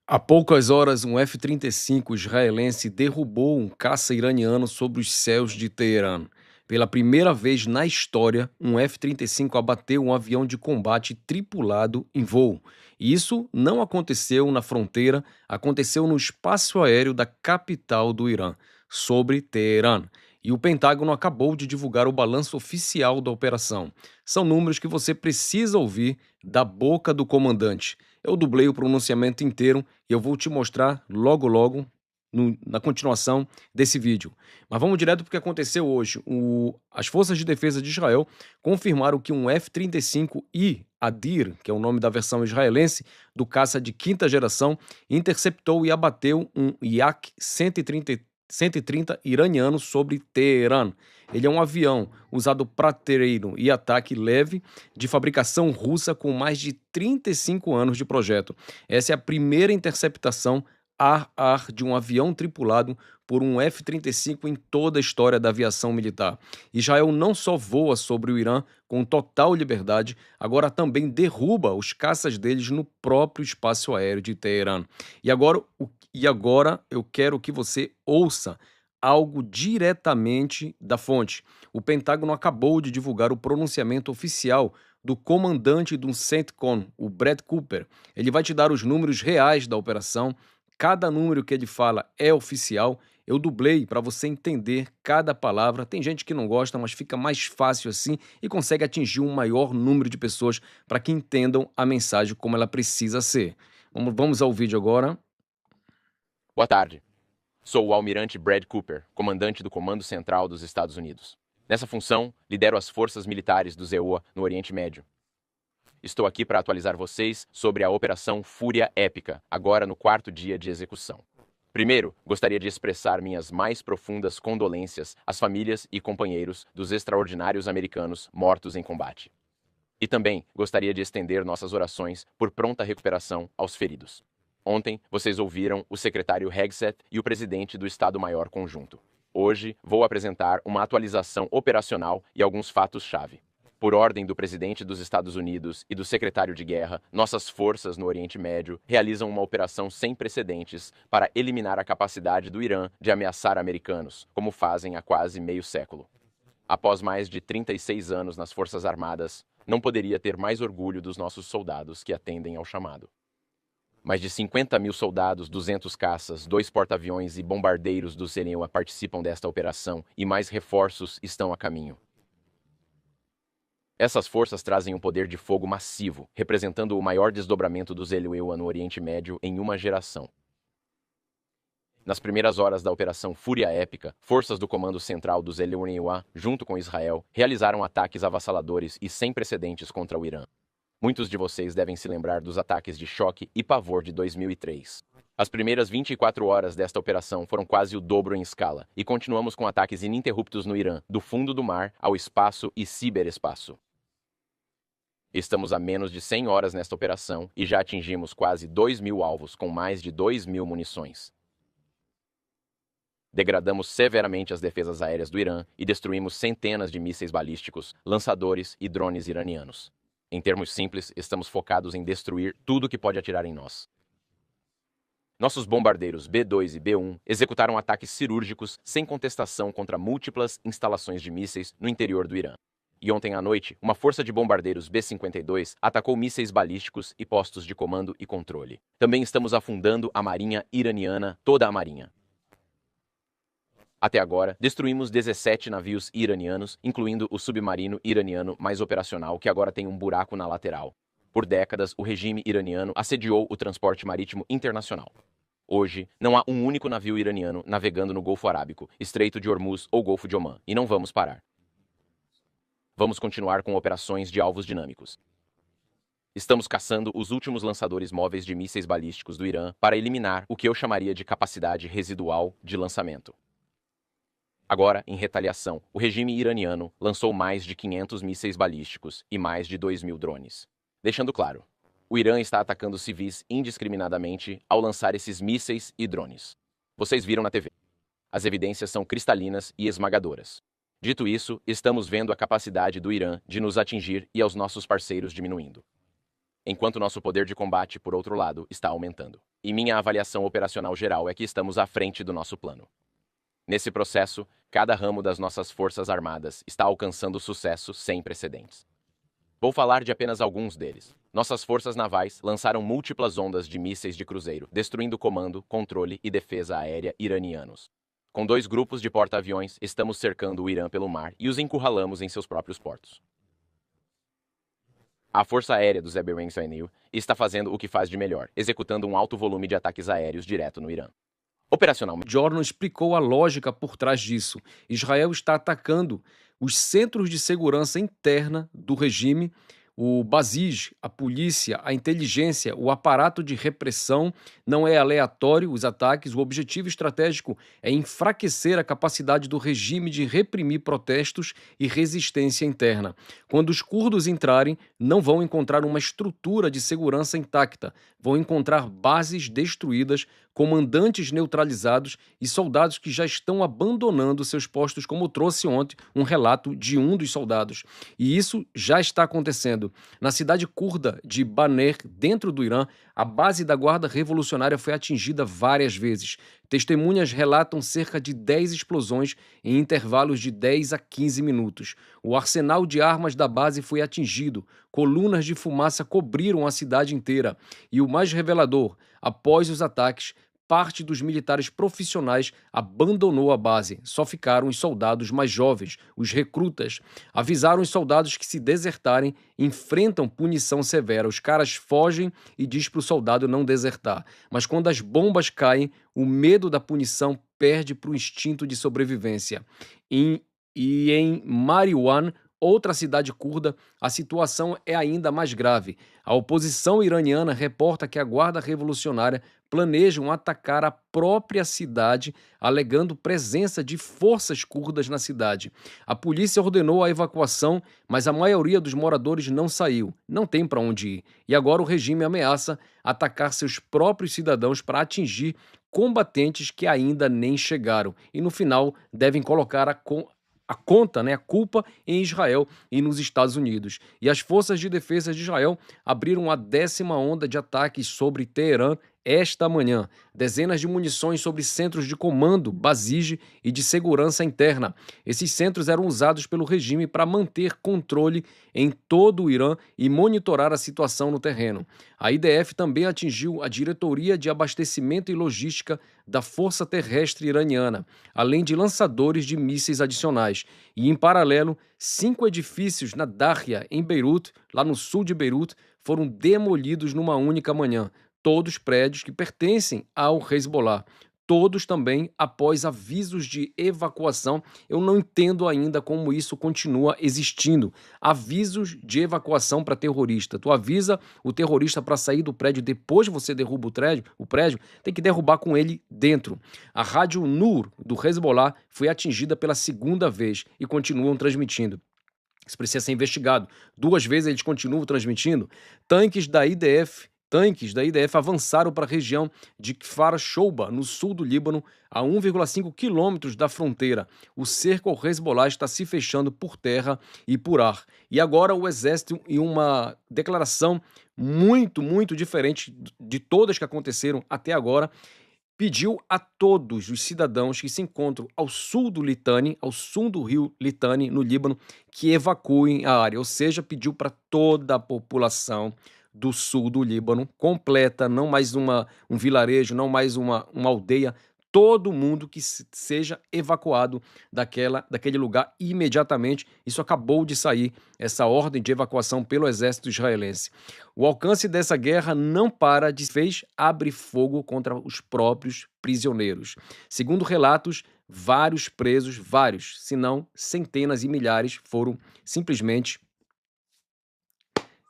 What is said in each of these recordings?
Há poucas horas, um F-35 israelense derrubou um caça iraniano sobre os céus de Teherã. Pela primeira vez na história, um F-35 abateu um avião de combate tripulado em voo. E isso não aconteceu na fronteira, aconteceu no espaço aéreo da capital do Irã, sobre Teherã. E o Pentágono acabou de divulgar o balanço oficial da operação. São números que você precisa ouvir da boca do comandante. Eu dublei o pronunciamento inteiro e eu vou te mostrar logo logo na continuação desse vídeo. Mas vamos direto para o que aconteceu hoje. As Forças de Defesa de Israel confirmaram que um F-35I Adir, que é o nome da versão israelense do caça de quinta geração, interceptou e abateu um Yak-130 iraniano sobre Teherã. Ele é um avião usado para treino e ataque leve de fabricação russa com mais de 35 anos de projeto. Essa é a primeira interceptação ar-ar de um avião tripulado por um F-35 em toda a história da aviação militar. Israel não só voa sobre o Irã com total liberdade, agora também derruba os caças deles no próprio espaço aéreo de Teherã. E agora eu quero que você ouça algo diretamente da fonte. O Pentágono acabou de divulgar o pronunciamento oficial do comandante do CENTCOM, o Brad Cooper. Ele vai te dar os números reais da operação. Cada número que ele fala é oficial. Eu dublei para você entender cada palavra. Tem gente que não gosta, mas fica mais fácil assim e consegue atingir um maior número de pessoas para que entendam a mensagem como ela precisa ser. Vamos ao vídeo agora. Boa tarde. Sou o almirante Brad Cooper, comandante do Comando Central dos Estados Unidos. Nessa função, lidero as forças militares do ZEUA no Oriente Médio. Estou aqui para atualizar vocês sobre a Operação Fúria Épica, agora no 4º dia de execução. Primeiro, gostaria de expressar minhas mais profundas condolências às famílias e companheiros dos extraordinários americanos mortos em combate. E também gostaria de estender nossas orações por pronta recuperação aos feridos. Ontem, vocês ouviram o secretário Hegseth e o presidente do Estado-Maior Conjunto. Hoje, vou apresentar uma atualização operacional e alguns fatos-chave. Por ordem do presidente dos Estados Unidos e do secretário de Guerra, nossas forças no Oriente Médio realizam uma operação sem precedentes para eliminar a capacidade do Irã de ameaçar americanos, como fazem há quase meio século. Após mais de 36 anos nas Forças Armadas, não poderia ter mais orgulho dos nossos soldados que atendem ao chamado. Mais de 50 mil soldados, 200 caças, 2 porta-aviões e bombardeiros do CENEUA participam desta operação e mais reforços estão a caminho. Essas forças trazem um poder de fogo massivo, representando o maior desdobramento do ZEUA no Oriente Médio em uma geração. Nas primeiras horas da Operação Fúria Épica, forças do Comando Central do ZEUA, junto com Israel, realizaram ataques avassaladores e sem precedentes contra o Irã. Muitos de vocês devem se lembrar dos ataques de choque e pavor de 2003. As primeiras 24 horas desta operação foram quase o dobro em escala, e continuamos com ataques ininterruptos no Irã, do fundo do mar ao espaço e ciberespaço. Estamos a menos de 100 horas nesta operação e já atingimos quase 2.000 alvos com mais de 2.000 munições. Degradamos severamente as defesas aéreas do Irã e destruímos centenas de mísseis balísticos, lançadores e drones iranianos. Em termos simples, estamos focados em destruir tudo que pode atirar em nós. Nossos bombardeiros B-2 e B-1 executaram ataques cirúrgicos sem contestação contra múltiplas instalações de mísseis no interior do Irã. E ontem à noite, uma força de bombardeiros B-52 atacou mísseis balísticos e postos de comando e controle. Também estamos afundando a marinha iraniana, toda a marinha. Até agora, destruímos 17 navios iranianos, incluindo o submarino iraniano mais operacional, que agora tem um buraco na lateral. Por décadas, o regime iraniano assediou o transporte marítimo internacional. Hoje, não há um único navio iraniano navegando no Golfo Arábico, Estreito de Hormuz ou Golfo de Omã, e não vamos parar. Vamos continuar com operações de alvos dinâmicos. Estamos caçando os últimos lançadores móveis de mísseis balísticos do Irã para eliminar o que eu chamaria de capacidade residual de lançamento. Agora, em retaliação, o regime iraniano lançou mais de 500 mísseis balísticos e mais de 2.000 drones. Deixando claro, o Irã está atacando civis indiscriminadamente ao lançar esses mísseis e drones. Vocês viram na TV. As evidências são cristalinas e esmagadoras. Dito isso, estamos vendo a capacidade do Irã de nos atingir e aos nossos parceiros diminuindo, enquanto nosso poder de combate, por outro lado, está aumentando. e minha avaliação operacional geral é que estamos à frente do nosso plano. Nesse processo, cada ramo das nossas forças armadas está alcançando sucesso sem precedentes. Vou falar de apenas alguns deles. Nossas forças navais lançaram múltiplas ondas de mísseis de cruzeiro, destruindo comando, controle e defesa aérea iranianos. Com 2 grupos de porta-aviões, estamos cercando o Irã pelo mar e os encurralamos em seus próprios portos. A Força Aérea do Zeberwing Sainil está fazendo o que faz de melhor, executando um alto volume de ataques aéreos direto no Irã. Operacionalmente, Jordan explicou a lógica por trás disso. Israel está atacando os centros de segurança interna do regime, o Basij, a polícia, a inteligência, o aparato de repressão. Não é aleatório os ataques, o objetivo estratégico é enfraquecer a capacidade do regime de reprimir protestos e resistência interna. Quando os curdos entrarem, não vão encontrar uma estrutura de segurança intacta, vão encontrar bases destruídas, comandantes neutralizados e soldados que já estão abandonando seus postos, como trouxe ontem um relato de um dos soldados. E isso já está acontecendo. Na cidade curda de Baner, dentro do Irã, a base da Guarda Revolucionária foi atingida várias vezes. Testemunhas relatam cerca de 10 explosões em intervalos de 10 a 15 minutos. O arsenal de armas da base foi atingido. Colunas de fumaça cobriram a cidade inteira. E o mais revelador, após os ataques, parte dos militares profissionais abandonou a base. Só ficaram os soldados mais jovens, os recrutas. Avisaram os soldados que, se desertarem, enfrentam punição severa. Os caras fogem e diz para o soldado não desertar. Mas quando as bombas caem, o medo da punição perde para o instinto de sobrevivência. Em Mariwan, outra cidade curda, a situação é ainda mais grave. A oposição iraniana reporta que a Guarda Revolucionária planeja atacar a própria cidade, alegando presença de forças curdas na cidade. A polícia ordenou a evacuação, mas a maioria dos moradores não saiu, não tem para onde ir. E agora o regime ameaça atacar seus próprios cidadãos para atingir combatentes que ainda nem chegaram. E no final devem colocar a culpa em Israel e nos Estados Unidos. E as forças de defesa de Israel abriram a 10ª onda de ataques sobre Teherã esta manhã. Dezenas de munições sobre centros de comando, Basij e de segurança interna. Esses centros eram usados pelo regime para manter controle em todo o Irã e monitorar a situação no terreno. A IDF também atingiu a Diretoria de Abastecimento e Logística da Força Terrestre Iraniana, além de lançadores de mísseis adicionais. E, em paralelo, 5 edifícios na Darya, em Beirute, lá no sul de Beirute, foram demolidos numa única manhã. Todos prédios que pertencem ao Hezbollah. Todos também após avisos de evacuação. Eu não entendo ainda como isso continua existindo. Avisos de evacuação para terrorista. Tu avisa o terrorista para sair do prédio, depois você derruba o prédio, tem que derrubar com ele dentro. A rádio Nur do Hezbollah foi atingida pela 2ª vez e continuam transmitindo. Isso precisa ser investigado. 2 vezes eles continuam transmitindo. Tanques da IDF avançaram para a região de Kfar Shouba, no sul do Líbano, a 1,5 quilômetros da fronteira. O cerco ao Hezbollah está se fechando por terra e por ar. E agora o exército, em uma declaração muito diferente de todas que aconteceram até agora, pediu a todos os cidadãos que se encontram ao sul do Litani, ao sul do rio Litani, no Líbano, que evacuem a área. Ou seja, pediu para toda a população do sul do Líbano, completa, não mais um vilarejo, não mais uma aldeia, todo mundo que seja evacuado daquele lugar imediatamente. Isso acabou de sair, essa ordem de evacuação pelo exército israelense. O alcance dessa guerra não para de abre fogo contra os próprios prisioneiros. Segundo relatos, vários presos, se não centenas e milhares, foram simplesmente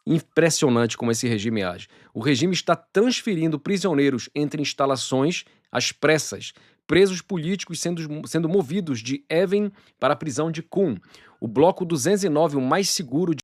impressionante como esse regime age. O regime está transferindo prisioneiros entre instalações às pressas, presos políticos sendo movidos de Evin para a prisão de Qum. O bloco 209, o mais seguro